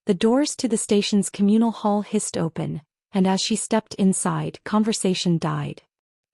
The doors to the station's communal hall hissed open, and as she stepped inside, conversation died.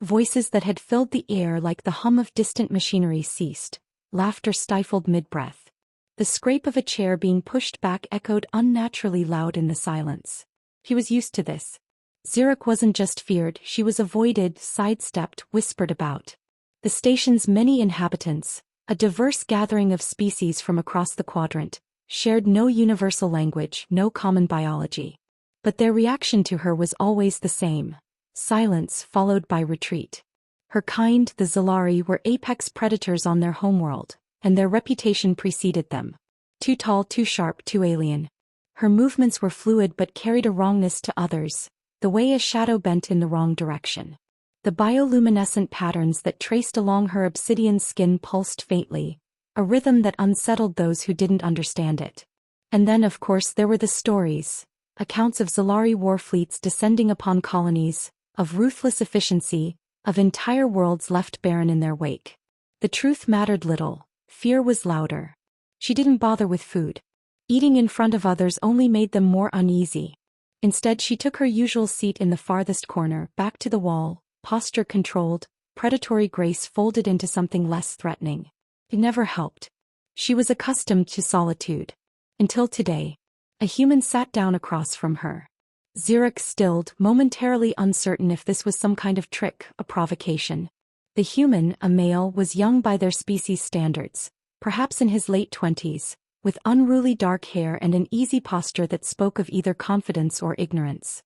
Voices that had filled the air like the hum of distant machinery ceased, laughter stifled mid-breath. The scrape of a chair being pushed back echoed unnaturally loud in the silence. He was used to this. Zurich wasn't just feared, she was avoided, sidestepped, whispered about. The station's many inhabitants, a diverse gathering of species from across the quadrant, shared no universal language, no common biology. But their reaction to her was always the same: silence followed by retreat. Her kind, the Zalari, were apex predators on their homeworld, and their reputation preceded them. Too tall, too sharp, too alien. Her movements were fluid but carried a wrongness to others, the way a shadow bent in the wrong direction. The bioluminescent patterns that traced along her obsidian skin pulsed faintly, a rhythm that unsettled those who didn't understand it. And then, of course, there were the stories. Accounts of Zalari war fleets descending upon colonies, of ruthless efficiency, of entire worlds left barren in their wake. The truth mattered little, fear was louder. She didn't bother with food. Eating in front of others only made them more uneasy. Instead, she took her usual seat in the farthest corner, back to the wall, posture controlled, predatory grace folded into something less threatening. It never helped. She was accustomed to solitude. Until today. A human sat down across from her. Zurich stilled, momentarily uncertain if this was some kind of trick, a provocation. The human, a male, was young by their species standards, perhaps in his late 20s, with unruly dark hair and an easy posture that spoke of either confidence or ignorance.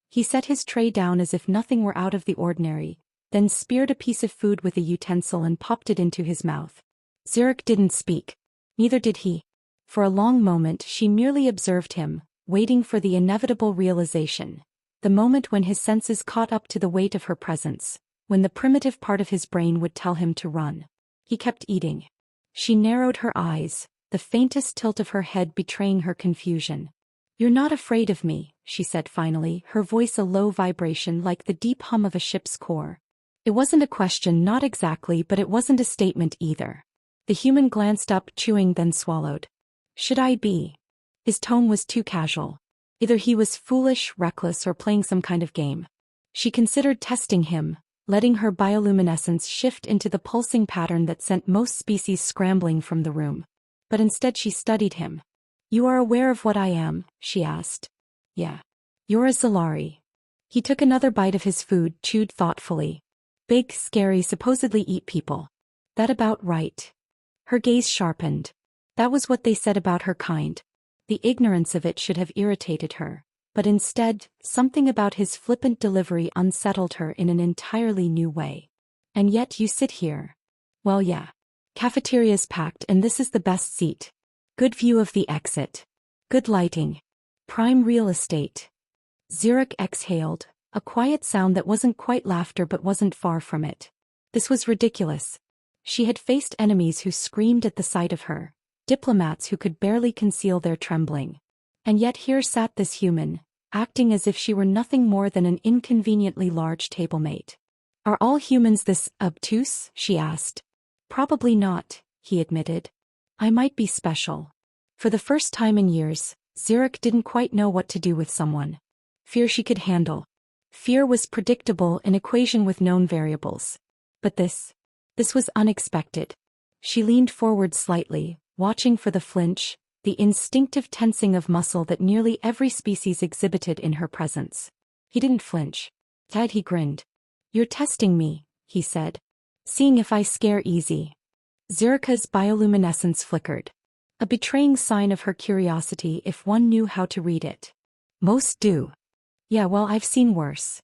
He set his tray down as if nothing were out of the ordinary, then speared a piece of food with a utensil and popped it into his mouth. Zurich didn't speak. Neither did he. For a long moment she merely observed him, waiting for the inevitable realization, the moment when his senses caught up to the weight of her presence, when the primitive part of his brain would tell him to run. He kept eating. She narrowed her eyes, the faintest tilt of her head betraying her confusion. "You're not afraid of me," she said finally, her voice a low vibration like the deep hum of a ship's core. It wasn't a question, not exactly, but it wasn't a statement either. The human glanced up, chewing, then swallowed. "Should I be?" His tone was too casual. Either he was foolish, reckless, or playing some kind of game. She considered testing him, letting her bioluminescence shift into the pulsing pattern that sent most species scrambling from the room. But instead she studied him. "You are aware of what I am?" she asked. "Yeah. You're a Zalari." He took another bite of his food, chewed thoughtfully. "Big, scary, supposedly eat people. That about right?" Her gaze sharpened. That was what they said about her kind. The ignorance of it should have irritated her, but instead, something about his flippant delivery unsettled her in an entirely new way. "And yet you sit here." "Well, yeah. Cafeteria's packed and this is the best seat. Good view of the exit. Good lighting. Prime real estate." Zurich exhaled, a quiet sound that wasn't quite laughter but wasn't far from it. This was ridiculous. She had faced enemies who screamed at the sight of her, diplomats who could barely conceal their trembling. And yet here sat this human, acting as if she were nothing more than an inconveniently large tablemate. "Are all humans this obtuse?" she asked. "Probably not," he admitted. "I might be special." For the first time in years, Zurich didn't quite know what to do with someone. Fear she could handle. Fear was predictable, an equation with known variables. But this was unexpected. She leaned forward slightly, watching for the flinch, the instinctive tensing of muscle that nearly every species exhibited in her presence. He didn't flinch. Instead he grinned. "You're testing me," he said. "Seeing if I scare easy." Zurich's bioluminescence flickered. A betraying sign of her curiosity if one knew how to read it. "Most do." "Yeah, well, I've seen worse."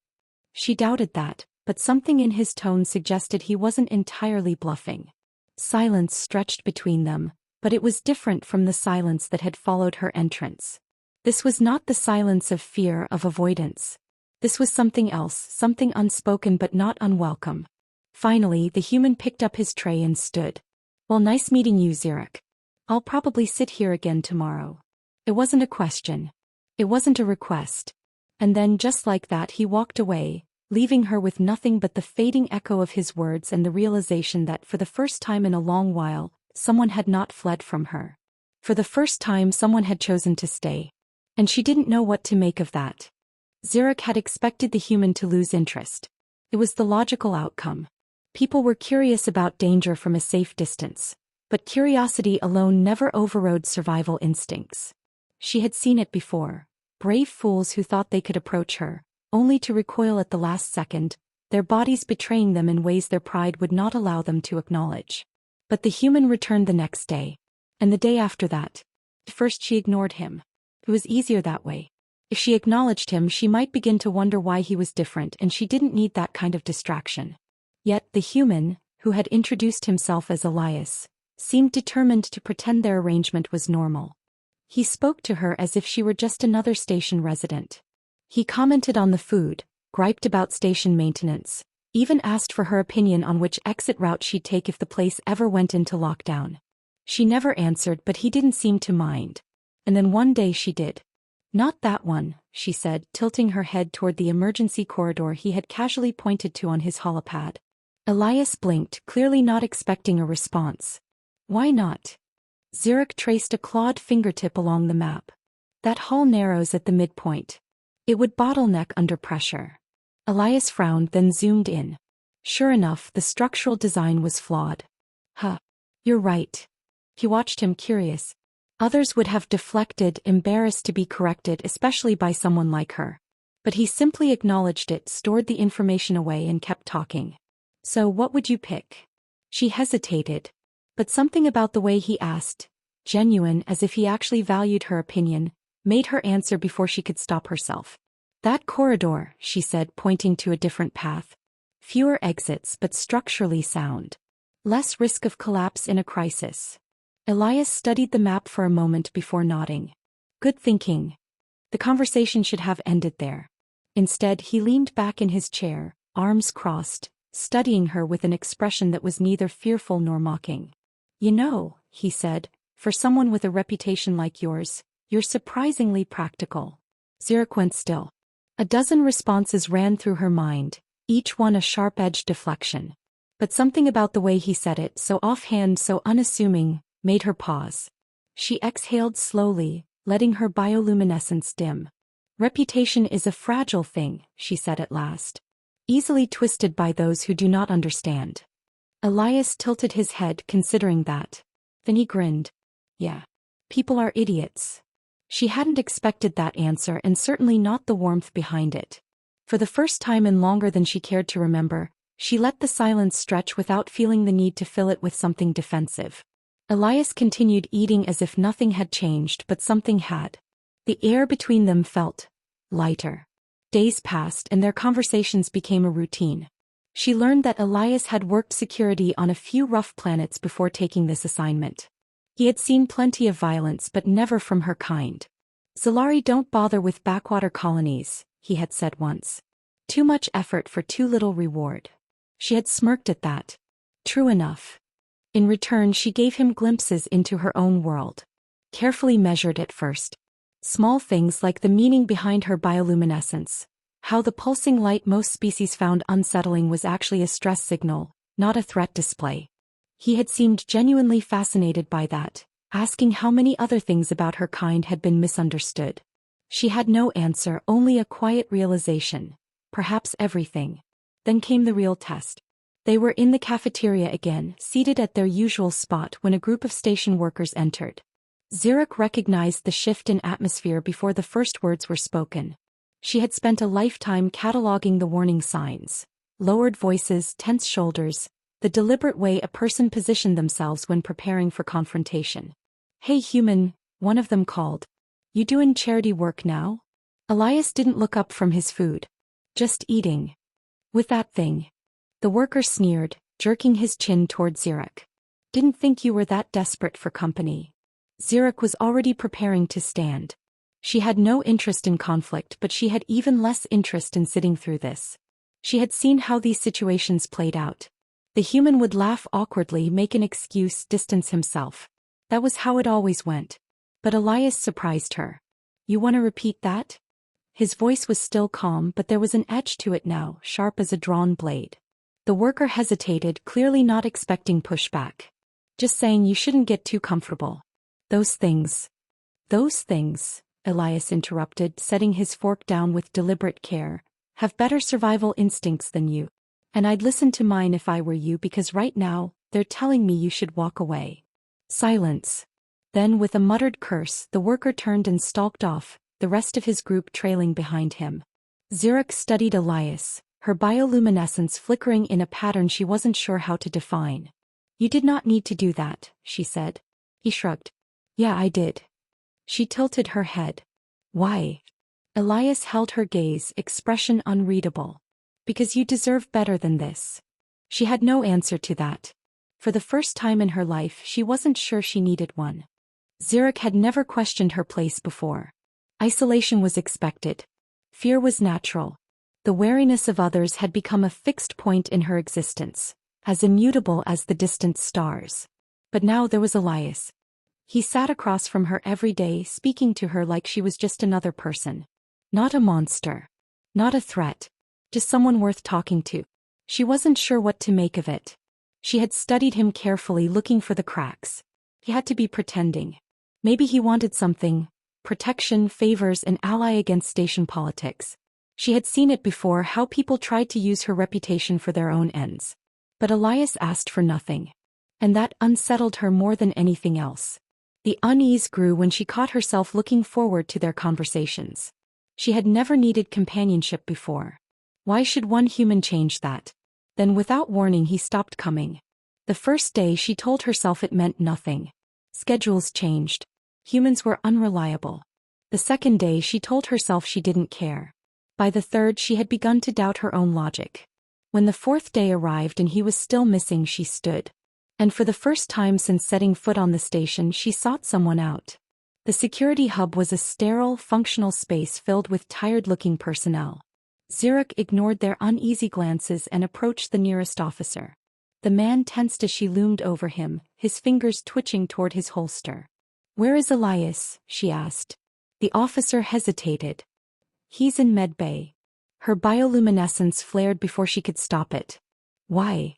She doubted that, but something in his tone suggested he wasn't entirely bluffing. Silence stretched between them, but it was different from the silence that had followed her entrance. This was not the silence of fear, of avoidance. This was something else, something unspoken but not unwelcome. Finally, the human picked up his tray and stood. "Well, nice meeting you, Zurich. I'll probably sit here again tomorrow." It wasn't a question. It wasn't a request. And then, just like that, he walked away, leaving her with nothing but the fading echo of his words and the realization that, for the first time in a long while, someone had not fled from her. For the first time someone had chosen to stay. And she didn't know what to make of that. Zurich had expected the human to lose interest. It was the logical outcome. People were curious about danger from a safe distance. But curiosity alone never overrode survival instincts. She had seen it before. Brave fools who thought they could approach her, only to recoil at the last second, their bodies betraying them in ways their pride would not allow them to acknowledge. But the human returned the next day. And the day after that. First she ignored him. It was easier that way. If she acknowledged him, she might begin to wonder why he was different, and she didn't need that kind of distraction. Yet the human, who had introduced himself as Elias, seemed determined to pretend their arrangement was normal. He spoke to her as if she were just another station resident. He commented on the food, griped about station maintenance, even asked for her opinion on which exit route she'd take if the place ever went into lockdown. She never answered, but he didn't seem to mind. And then one day she did. "Not that one," she said, tilting her head toward the emergency corridor he had casually pointed to on his holopad. Elias blinked, clearly not expecting a response. "Why not?" Zurich traced a clawed fingertip along the map. "That hall narrows at the midpoint. It would bottleneck under pressure." Elias frowned, then zoomed in. Sure enough, the structural design was flawed. "Huh. You're right." He watched him, curious. Others would have deflected, embarrassed to be corrected, especially by someone like her. But he simply acknowledged it, stored the information away, and kept talking. "So what would you pick?" She hesitated. But something about the way he asked, genuine, as if he actually valued her opinion, made her answer before she could stop herself. "That corridor," she said, pointing to a different path. "Fewer exits, but structurally sound. Less risk of collapse in a crisis." Elias studied the map for a moment before nodding. "Good thinking." The conversation should have ended there. Instead, he leaned back in his chair, arms crossed, studying her with an expression that was neither fearful nor mocking. "You know," he said, "for someone with a reputation like yours, you're surprisingly practical." Zurich went still. A dozen responses ran through her mind, each one a sharp-edged deflection. But something about the way he said it, so offhand, so unassuming, made her pause. She exhaled slowly, letting her bioluminescence dim. "Reputation is a fragile thing," she said at last. "Easily twisted by those who do not understand." Elias tilted his head, considering that. Then he grinned. "Yeah. People are idiots." She hadn't expected that answer, and certainly not the warmth behind it. For the first time in longer than she cared to remember, she let the silence stretch without feeling the need to fill it with something defensive. Elias continued eating as if nothing had changed, but something had. The air between them felt lighter. Days passed, and their conversations became a routine. She learned that Elias had worked security on a few rough planets before taking this assignment. He had seen plenty of violence, but never from her kind. "Zalari don't bother with backwater colonies," he had said once. "Too much effort for too little reward." She had smirked at that. True enough. In return, she gave him glimpses into her own world. Carefully measured at first. Small things like the meaning behind her bioluminescence. How the pulsing light most species found unsettling was actually a stress signal, not a threat display. He had seemed genuinely fascinated by that, asking how many other things about her kind had been misunderstood. She had no answer, only a quiet realization. Perhaps everything. Then came the real test. They were in the cafeteria again, seated at their usual spot when a group of station workers entered. Zurich recognized the shift in atmosphere before the first words were spoken. She had spent a lifetime cataloging the warning signs. Lowered voices, tense shoulders, the deliberate way a person positioned themselves when preparing for confrontation. "Hey human," one of them called. "You doing charity work now?" Elias didn't look up from his food. "Just eating." "With that thing?" The worker sneered, jerking his chin toward Zurich. "Didn't think you were that desperate for company." Zurich was already preparing to stand. She had no interest in conflict, but she had even less interest in sitting through this. She had seen how these situations played out. The human would laugh awkwardly, make an excuse, distance himself. That was how it always went. But Elias surprised her. "You want to repeat that?" His voice was still calm, but there was an edge to it now, sharp as a drawn blade. The worker hesitated, clearly not expecting pushback. "Just saying you shouldn't get too comfortable." Those things. Those things, Elias interrupted, setting his fork down with deliberate care, have better survival instincts than you. And I'd listen to mine if I were you, because right now, they're telling me you should walk away. Silence. Then with a muttered curse, the worker turned and stalked off, the rest of his group trailing behind him. Zurich studied Elias, her bioluminescence flickering in a pattern she wasn't sure how to define. You did not need to do that, she said. He shrugged. Yeah, I did. She tilted her head. Why? Elias held her gaze, expression unreadable. Because you deserve better than this. She had no answer to that. For the first time in her life, she wasn't sure she needed one. Zurich had never questioned her place before. Isolation was expected. Fear was natural. The wariness of others had become a fixed point in her existence, as immutable as the distant stars. But now there was Elias. He sat across from her every day, speaking to her like she was just another person. Not a monster. Not a threat. Just someone worth talking to. She wasn't sure what to make of it. She had studied him carefully, looking for the cracks. He had to be pretending. Maybe he wanted something. Protection, favors, an ally against station politics. She had seen it before, how people tried to use her reputation for their own ends. But Elias asked for nothing. And that unsettled her more than anything else. The unease grew when she caught herself looking forward to their conversations. She had never needed companionship before. Why should one human change that? Then without warning he stopped coming. The first day she told herself it meant nothing. Schedules changed. Humans were unreliable. The second day she told herself she didn't care. By the third she had begun to doubt her own logic. When the fourth day arrived and he was still missing, she stood. And for the first time since setting foot on the station, she sought someone out. The security hub was a sterile, functional space filled with tired-looking personnel. Zurich ignored their uneasy glances and approached the nearest officer. The man tensed as she loomed over him, his fingers twitching toward his holster. "Where is Elias?" she asked. The officer hesitated. "He's in med bay." Her bioluminescence flared before she could stop it. "Why?"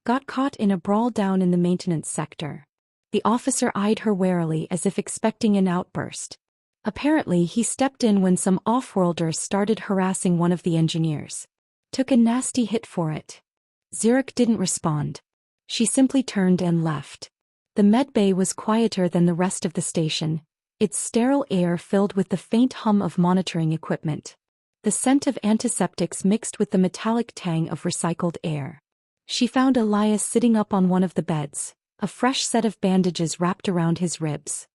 "Got caught in a brawl down in the maintenance sector." The officer eyed her warily as if expecting an outburst. Apparently he stepped in when some off-worlders started harassing one of the engineers. Took a nasty hit for it. Zurich didn't respond. She simply turned and left. The medbay was quieter than the rest of the station, its sterile air filled with the faint hum of monitoring equipment. The scent of antiseptics mixed with the metallic tang of recycled air. She found Elias sitting up on one of the beds, a fresh set of bandages wrapped around his ribs.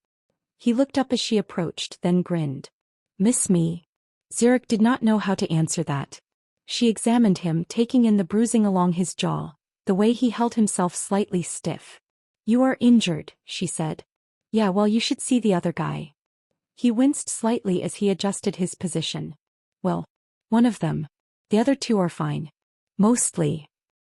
He looked up as she approached, then grinned. "Miss me?" Zurich did not know how to answer that. She examined him, taking in the bruising along his jaw, the way he held himself slightly stiff. "You are injured," she said. "Yeah, well, you should see the other guy." He winced slightly as he adjusted his position. "Well, one of them. The other two are fine. Mostly."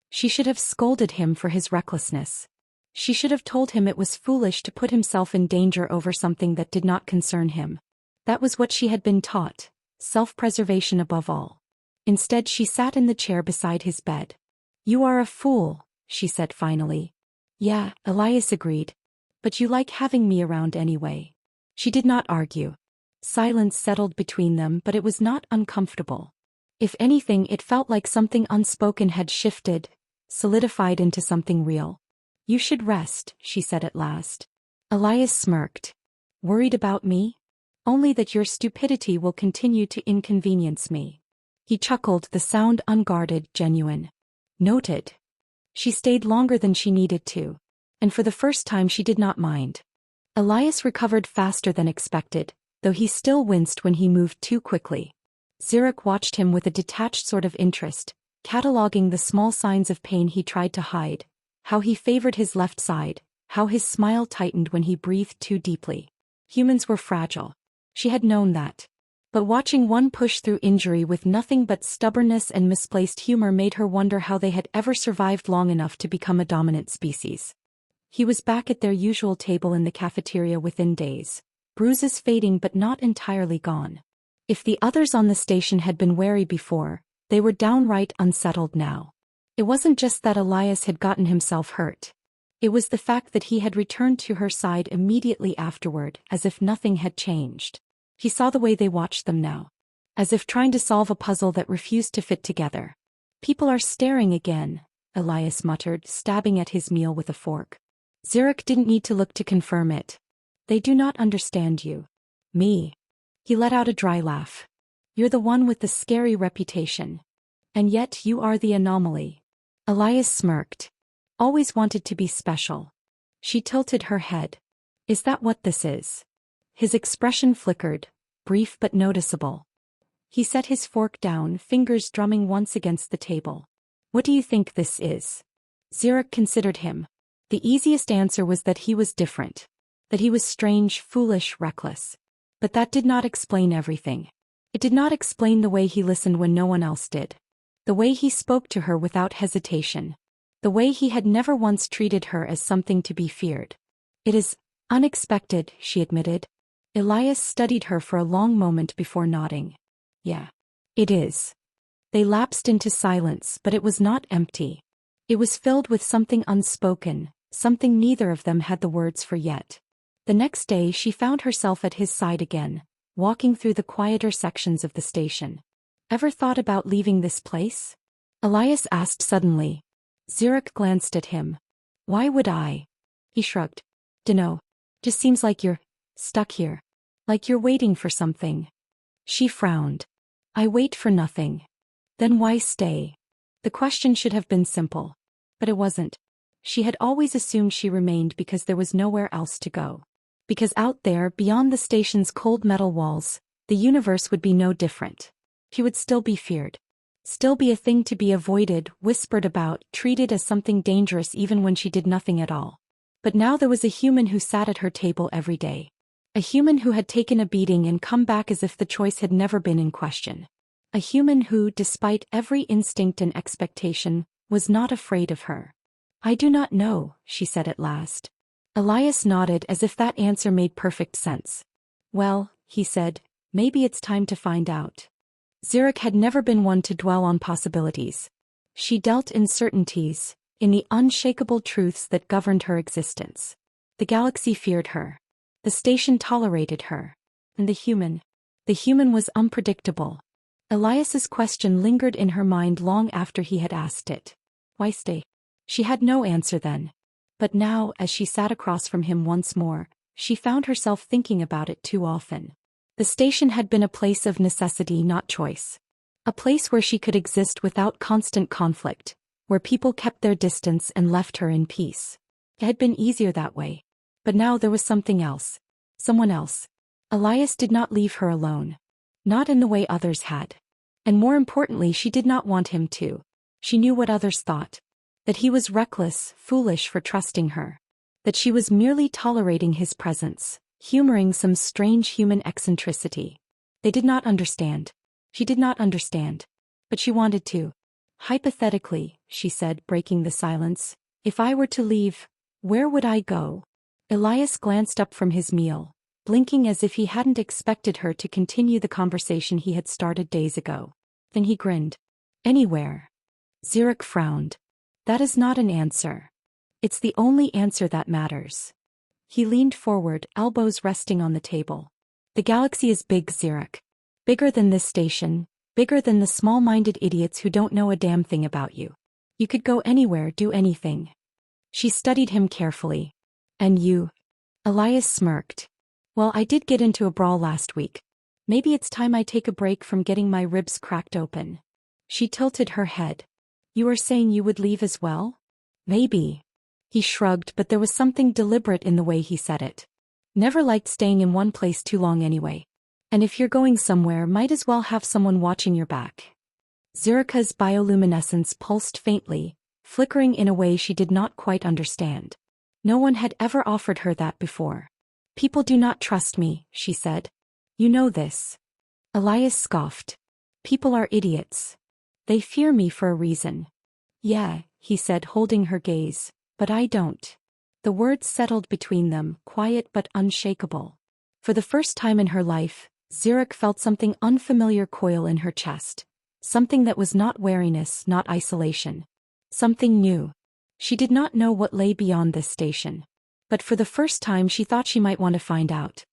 She should have scolded him for his recklessness. She should have told him it was foolish to put himself in danger over something that did not concern him. That was what she had been taught, self-preservation above all. Instead she sat in the chair beside his bed. "You are a fool," she said finally. "Yeah," Elias agreed. "But you like having me around anyway." She did not argue. Silence settled between them, but it was not uncomfortable. If anything, it felt like something unspoken had shifted, solidified into something real. "You should rest," she said at last. Elias smirked. "Worried about me? Only that your stupidity will continue to inconvenience me." He chuckled, the sound unguarded, genuine. "Noted." She stayed longer than she needed to. And for the first time she did not mind. Elias recovered faster than expected, though he still winced when he moved too quickly. Zurich watched him with a detached sort of interest, cataloging the small signs of pain he tried to hide. How he favored his left side, how his smile tightened when he breathed too deeply. Humans were fragile. She had known that. But watching one push through injury with nothing but stubbornness and misplaced humor made her wonder how they had ever survived long enough to become a dominant species. He was back at their usual table in the cafeteria within days, bruises fading but not entirely gone. If the others on the station had been wary before, they were downright unsettled now. It wasn't just that Elias had gotten himself hurt. It was the fact that he had returned to her side immediately afterward, as if nothing had changed. He saw the way they watched them now, as if trying to solve a puzzle that refused to fit together. People are staring again, Elias muttered, stabbing at his meal with a fork. Zurich didn't need to look to confirm it. They do not understand you. Me. He let out a dry laugh. You're the one with the scary reputation. And yet you are the anomaly. Elias smirked. Always wanted to be special. She tilted her head. Is that what this is? His expression flickered, brief but noticeable. He set his fork down, fingers drumming once against the table. What do you think this is? Zurich considered him. The easiest answer was that he was different. That he was strange, foolish, reckless. But that did not explain everything. It did not explain the way he listened when no one else did. The way he spoke to her without hesitation. The way he had never once treated her as something to be feared. It is unexpected, she admitted. Elias studied her for a long moment before nodding. Yeah. It is. They lapsed into silence, but it was not empty. It was filled with something unspoken, something neither of them had the words for yet. The next day she found herself at his side again, walking through the quieter sections of the station. Ever thought about leaving this place? Elias asked suddenly. Zurich glanced at him. Why would I? He shrugged. Dunno. Just seems like you're stuck here. Like you're waiting for something. She frowned. I wait for nothing. Then why stay? The question should have been simple. But it wasn't. She had always assumed she remained because there was nowhere else to go. Because out there, beyond the station's cold metal walls, the universe would be no different. He would still be feared. Still be a thing to be avoided, whispered about, treated as something dangerous even when she did nothing at all. But now there was a human who sat at her table every day. A human who had taken a beating and come back as if the choice had never been in question. A human who, despite every instinct and expectation, was not afraid of her. I do not know, she said at last. Elias nodded as if that answer made perfect sense. Well, he said, maybe it's time to find out. Zurich had never been one to dwell on possibilities. She dealt in certainties, in the unshakable truths that governed her existence. The galaxy feared her. The station tolerated her. And the human was unpredictable. Elias's question lingered in her mind long after he had asked it. Why stay? She had no answer then. But now, as she sat across from him once more, she found herself thinking about it too often. The station had been a place of necessity, not choice. A place where she could exist without constant conflict, where people kept their distance and left her in peace. It had been easier that way. But now there was something else. Someone else. Elias did not leave her alone. Not in the way others had. And more importantly, she did not want him to. She knew what others thought. That he was reckless, foolish for trusting her. That she was merely tolerating his presence, humoring some strange human eccentricity. They did not understand. She did not understand. But she wanted to. Hypothetically, she said, breaking the silence, if I were to leave, where would I go? Elias glanced up from his meal, blinking as if he hadn't expected her to continue the conversation he had started days ago. Then he grinned. Anywhere. Zurich frowned. That is not an answer. It's the only answer that matters. He leaned forward, elbows resting on the table. The galaxy is big, Zurich. Bigger than this station, bigger than the small-minded idiots who don't know a damn thing about you. You could go anywhere, do anything. She studied him carefully. And you? Elias smirked. Well, I did get into a brawl last week. Maybe it's time I take a break from getting my ribs cracked open. She tilted her head. You are saying you would leave as well? Maybe. He shrugged, but there was something deliberate in the way he said it. Never liked staying in one place too long anyway. And if you're going somewhere, might as well have someone watching your back. Zuricha's bioluminescence pulsed faintly, flickering in a way she did not quite understand. No one had ever offered her that before. People do not trust me, she said. You know this. Elias scoffed. People are idiots. They fear me for a reason. Yeah, he said, holding her gaze, but I don't. The words settled between them, quiet but unshakable. For the first time in her life, Zurich felt something unfamiliar coil in her chest. Something that was not wariness, not isolation. Something new. She did not know what lay beyond this station. But for the first time she thought she might want to find out.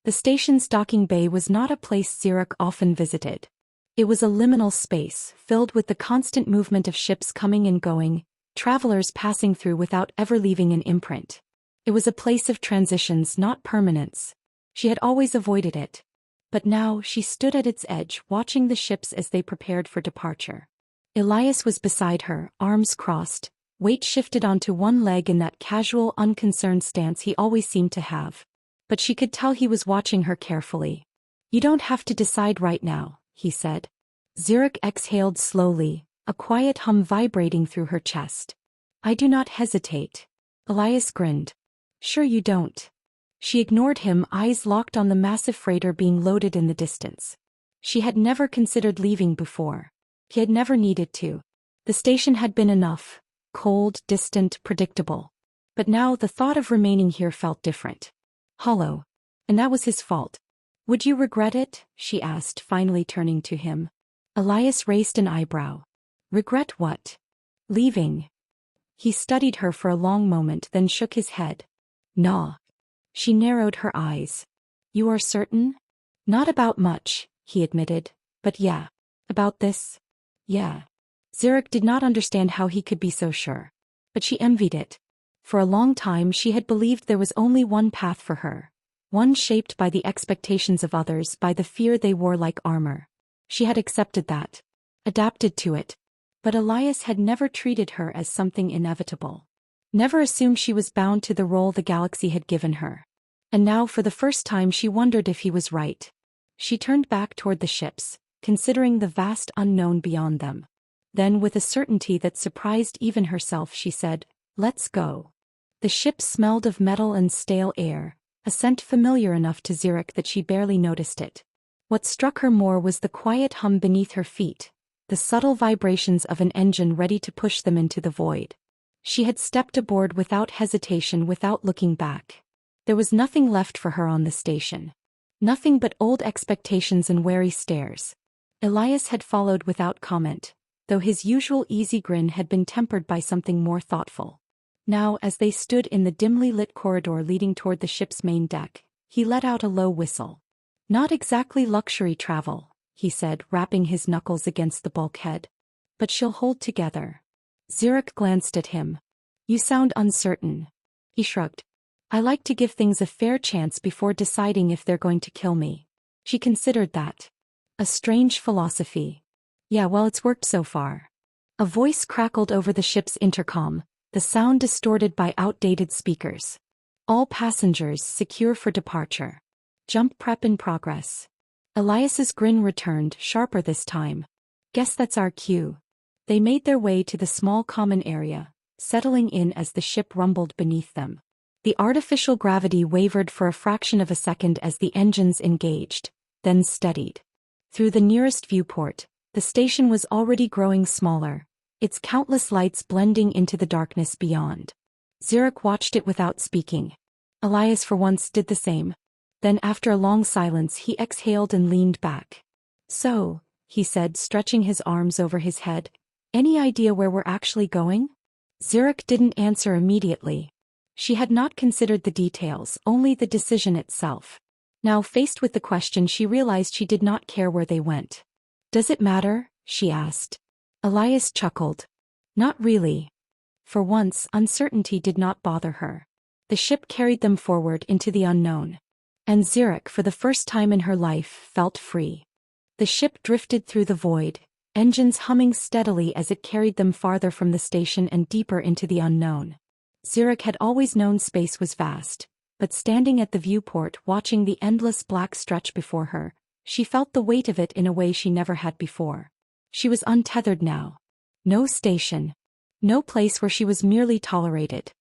The station's docking bay was not a place Xeric often visited. It was a liminal space, filled with the constant movement of ships coming and going, travelers passing through without ever leaving an imprint. It was a place of transitions, not permanence. She had always avoided it. But now she stood at its edge, watching the ships as they prepared for departure. Elias was beside her, arms crossed, weight shifted onto one leg in that casual, unconcerned stance he always seemed to have. But she could tell he was watching her carefully. "You don't have to decide right now," he said. Xeric exhaled slowly, a quiet hum vibrating through her chest. "I do not hesitate." Elias grinned. "Sure you don't." She ignored him, eyes locked on the massive freighter being loaded in the distance. She had never considered leaving before. He had never needed to. The station had been enough. Cold, distant, predictable. But now the thought of remaining here felt different. Hollow. And that was his fault. "Would you regret it?" she asked, finally turning to him. Elias raised an eyebrow. "Regret what?" "Leaving." He studied her for a long moment, then shook his head. "Nah." She narrowed her eyes. "You are certain?" "Not about much," he admitted. "But yeah. About this?" "Yeah." Xeric did not understand how he could be so sure. But she envied it. For a long time she had believed there was only one path for her. One shaped by the expectations of others, by the fear they wore like armor. She had accepted that. Adapted to it. But Elias had never treated her as something inevitable. Never assumed she was bound to the role the galaxy had given her. And now for the first time she wondered if he was right. She turned back toward the ships, considering the vast unknown beyond them. Then with a certainty that surprised even herself she said, "Let's go." The ship smelled of metal and stale air, a scent familiar enough to Xeric that she barely noticed it. What struck her more was the quiet hum beneath her feet, the subtle vibrations of an engine ready to push them into the void. She had stepped aboard without hesitation, without looking back. There was nothing left for her on the station. Nothing but old expectations and wary stares. Elias had followed without comment, though his usual easy grin had been tempered by something more thoughtful. Now, as they stood in the dimly lit corridor leading toward the ship's main deck, he let out a low whistle. "Not exactly luxury travel," he said, rapping his knuckles against the bulkhead. "But she'll hold together." Xeric glanced at him. "You sound uncertain." He shrugged. "I like to give things a fair chance before deciding if they're going to kill me." She considered that. A strange philosophy. "Yeah, well, it's worked so far." A voice crackled over the ship's intercom, the sound distorted by outdated speakers. "All passengers secure for departure. Jump prep in progress." Elias's grin returned, sharper this time. "Guess that's our cue." They made their way to the small common area, settling in as the ship rumbled beneath them. The artificial gravity wavered for a fraction of a second as the engines engaged, then steadied. Through the nearest viewport, the station was already growing smaller, its countless lights blending into the darkness beyond. Xeric watched it without speaking. Elias for once did the same. Then after a long silence he exhaled and leaned back. "So," he said, stretching his arms over his head, "any idea where we're actually going?" Xeric didn't answer immediately. She had not considered the details, only the decision itself. Now faced with the question she realized she did not care where they went. "Does it matter?" she asked. Elias chuckled. "Not really." For once, uncertainty did not bother her. The ship carried them forward into the unknown. And Xeric, for the first time in her life, felt free. The ship drifted through the void, engines humming steadily as it carried them farther from the station and deeper into the unknown. Xeric had always known space was vast, but standing at the viewport watching the endless black stretch before her, she felt the weight of it in a way she never had before. She was untethered now. No station. No place where she was merely tolerated.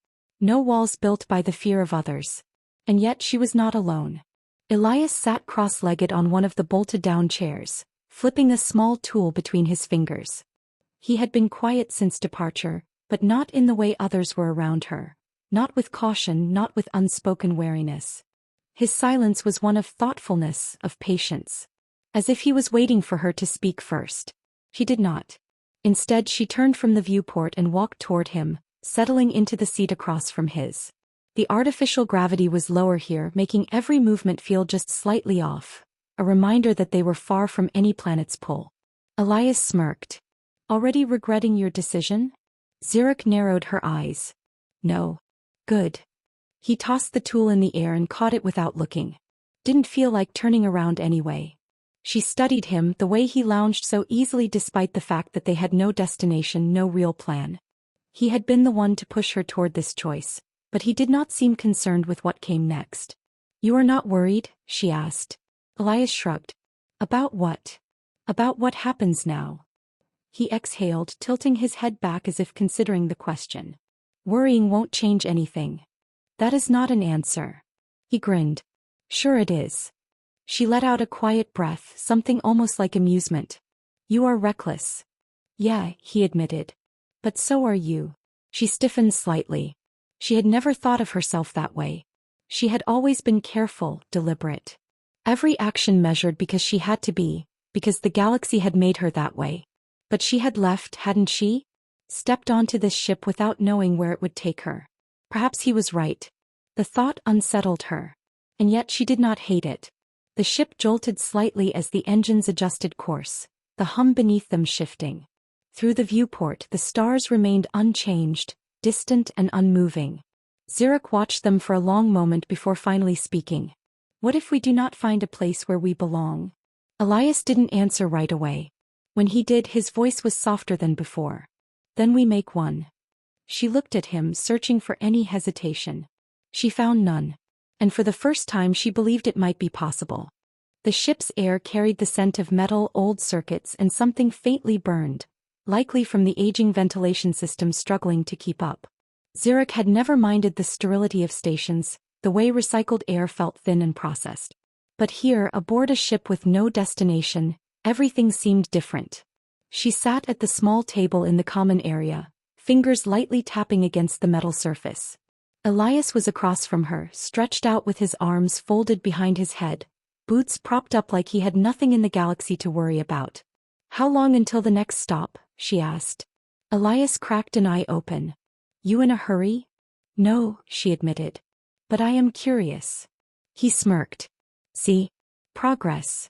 No walls built by the fear of others. And yet she was not alone. Elias sat cross-legged on one of the bolted-down chairs, flipping a small tool between his fingers. He had been quiet since departure, but not in the way others were around her. Not with caution, not with unspoken wariness. His silence was one of thoughtfulness, of patience. As if he was waiting for her to speak first. She did not. Instead she turned from the viewport and walked toward him, settling into the seat across from his. The artificial gravity was lower here, making every movement feel just slightly off, a reminder that they were far from any planet's pull. Elias smirked. Already regretting your decision? Zurich narrowed her eyes. No. Good. He tossed the tool in the air and caught it without looking. Didn't feel like turning around anyway. She studied him, the way he lounged so easily despite the fact that they had no destination, no real plan. He had been the one to push her toward this choice, but he did not seem concerned with what came next. You are not worried? She asked. Elias shrugged. About what? About what happens now? He exhaled, tilting his head back as if considering the question. Worrying won't change anything. That is not an answer. He grinned. Sure it is. She let out a quiet breath, something almost like amusement. You are reckless. Yeah, he admitted. But so are you. She stiffened slightly. She had never thought of herself that way. She had always been careful, deliberate. Every action measured because she had to be, because the galaxy had made her that way. But she had left, hadn't she? Stepped onto this ship without knowing where it would take her. Perhaps he was right. The thought unsettled her. And yet she did not hate it. The ship jolted slightly as the engines adjusted course, the hum beneath them shifting. Through the viewport, the stars remained unchanged, distant and unmoving. Zurich watched them for a long moment before finally speaking. What if we do not find a place where we belong? Elias didn't answer right away. When he did, his voice was softer than before. Then we make one. She looked at him, searching for any hesitation. She found none. And for the first time she believed it might be possible. The ship's air carried the scent of metal, old circuits, and something faintly burned, likely from the aging ventilation system struggling to keep up. Zurich had never minded the sterility of stations, the way recycled air felt thin and processed. But here, aboard a ship with no destination, everything seemed different. She sat at the small table in the common area, fingers lightly tapping against the metal surface. Elias was across from her, stretched out with his arms folded behind his head, boots propped up like he had nothing in the galaxy to worry about. How long until the next stop? She asked. Elias cracked an eye open. You in a hurry? No, she admitted. But I am curious. He smirked. See? Progress.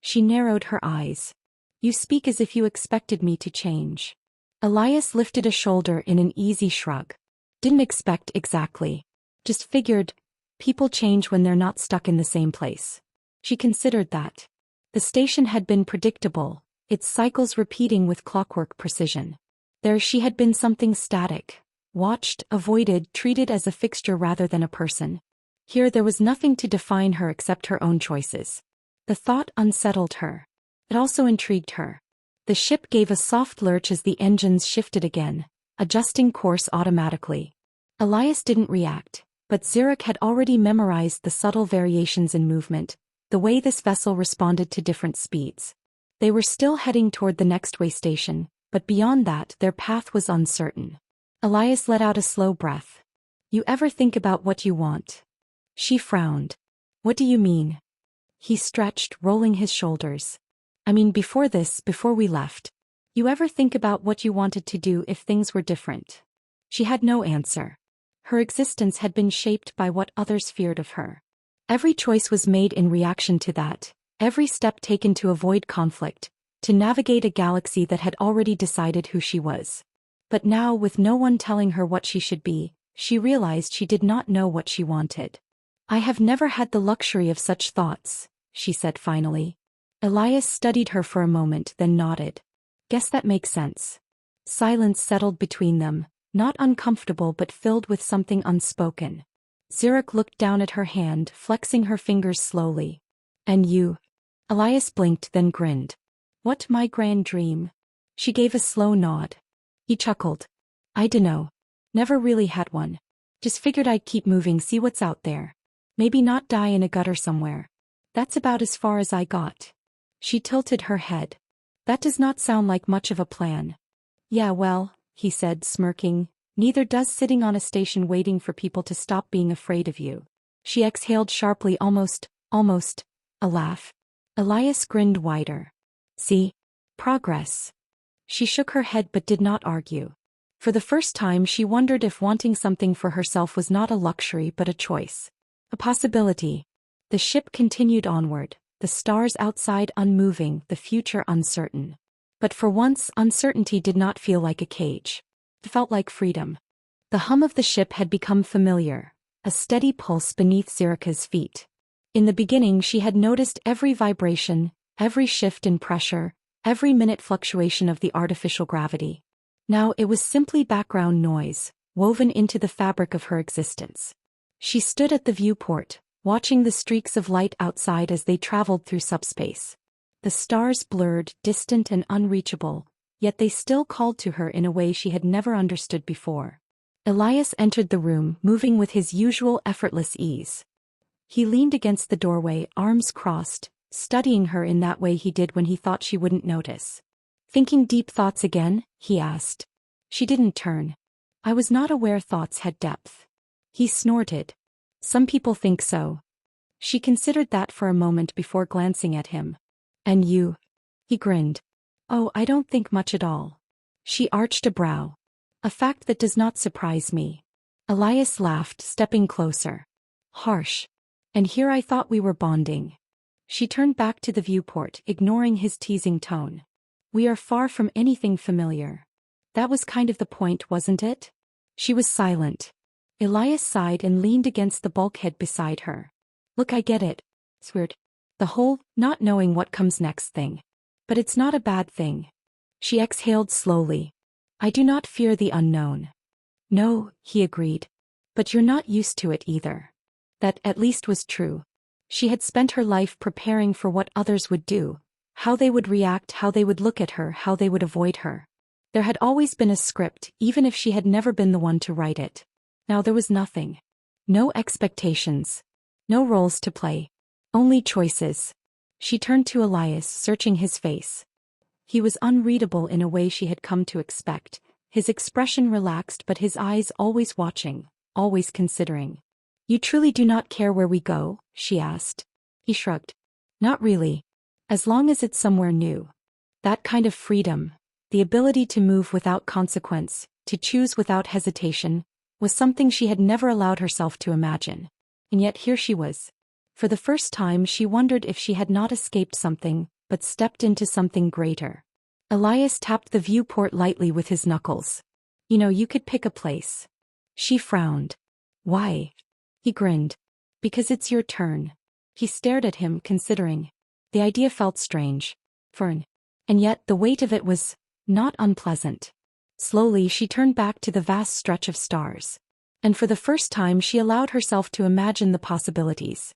She narrowed her eyes. You speak as if you expected me to change. Elias lifted a shoulder in an easy shrug. Didn't expect exactly. Just figured, people change when they're not stuck in the same place. She considered that. The station had been predictable, its cycles repeating with clockwork precision. There she had been something static, watched, avoided, treated as a fixture rather than a person. Here there was nothing to define her except her own choices. The thought unsettled her. It also intrigued her. The ship gave a soft lurch as the engines shifted again, adjusting course automatically. Elias didn't react, but Zurich had already memorized the subtle variations in movement, the way this vessel responded to different speeds. They were still heading toward the next way station, but beyond that their path was uncertain. Elias let out a slow breath. You ever think about what you want? She frowned. What do you mean? He stretched, rolling his shoulders. I mean before we left. You ever think about what you wanted to do if things were different? She had no answer. Her existence had been shaped by what others feared of her. Every choice was made in reaction to that, every step taken to avoid conflict, to navigate a galaxy that had already decided who she was. But now, with no one telling her what she should be, she realized she did not know what she wanted. I have never had the luxury of such thoughts, she said finally. Elias studied her for a moment, then nodded. Guess that makes sense. Silence settled between them, not uncomfortable but filled with something unspoken. Zurich looked down at her hand, flexing her fingers slowly. And you? Elias blinked, then grinned. What, my grand dream? She gave a slow nod. He chuckled. I dunno. Never really had one. Just figured I'd keep moving, see what's out there. Maybe not die in a gutter somewhere. That's about as far as I got. She tilted her head. That does not sound like much of a plan. Yeah, well, he said, smirking, neither does sitting on a station waiting for people to stop being afraid of you. She exhaled sharply, almost, a laugh. Elias grinned wider. See? Progress. She shook her head but did not argue. For the first time she wondered if wanting something for herself was not a luxury but a choice. A possibility. The ship continued onward, the stars outside unmoving, the future uncertain. But for once, uncertainty did not feel like a cage. It felt like freedom. The hum of the ship had become familiar, a steady pulse beneath Zirika's feet. In the beginning she had noticed every vibration, every shift in pressure, every minute fluctuation of the artificial gravity. Now it was simply background noise, woven into the fabric of her existence. She stood at the viewport, watching the streaks of light outside as they traveled through subspace. The stars blurred, distant and unreachable, yet they still called to her in a way she had never understood before. Elias entered the room, moving with his usual effortless ease. He leaned against the doorway, arms crossed, studying her in that way he did when he thought she wouldn't notice. "Thinking deep thoughts again?" he asked. She didn't turn. "I was not aware thoughts had depth." He snorted. "Some people think so." She considered that for a moment before glancing at him. "And you?" He grinned. "Oh, I don't think much at all." She arched a brow. "A fact that does not surprise me." Elias laughed, stepping closer. "Harsh. And here I thought we were bonding." She turned back to the viewport, ignoring his teasing tone. "We are far from anything familiar." That was kind of the point, wasn't it? She was silent. Elias sighed and leaned against the bulkhead beside her. "Look, I get it. It's weird. The whole not knowing what comes next thing. But it's not a bad thing." She exhaled slowly. "I do not fear the unknown." "No," he agreed. "But you're not used to it either." That at least was true. She had spent her life preparing for what others would do, how they would react, how they would look at her, how they would avoid her. There had always been a script, even if she had never been the one to write it. Now there was nothing. No expectations. No roles to play. Only choices. She turned to Elias, searching his face. He was unreadable in a way she had come to expect, his expression relaxed but his eyes always watching, always considering. "You truly do not care where we go?" she asked. He shrugged. "Not really. As long as it's somewhere new." That kind of freedom, the ability to move without consequence, to choose without hesitation, was something she had never allowed herself to imagine. And yet here she was. For the first time she wondered if she had not escaped something, but stepped into something greater. Elias tapped the viewport lightly with his knuckles. "You know, you could pick a place." She frowned. "Why?" He grinned. "Because it's your turn." He stared at him, considering. The idea felt strange. And yet the weight of it was not unpleasant. Slowly she turned back to the vast stretch of stars. And for the first time she allowed herself to imagine the possibilities.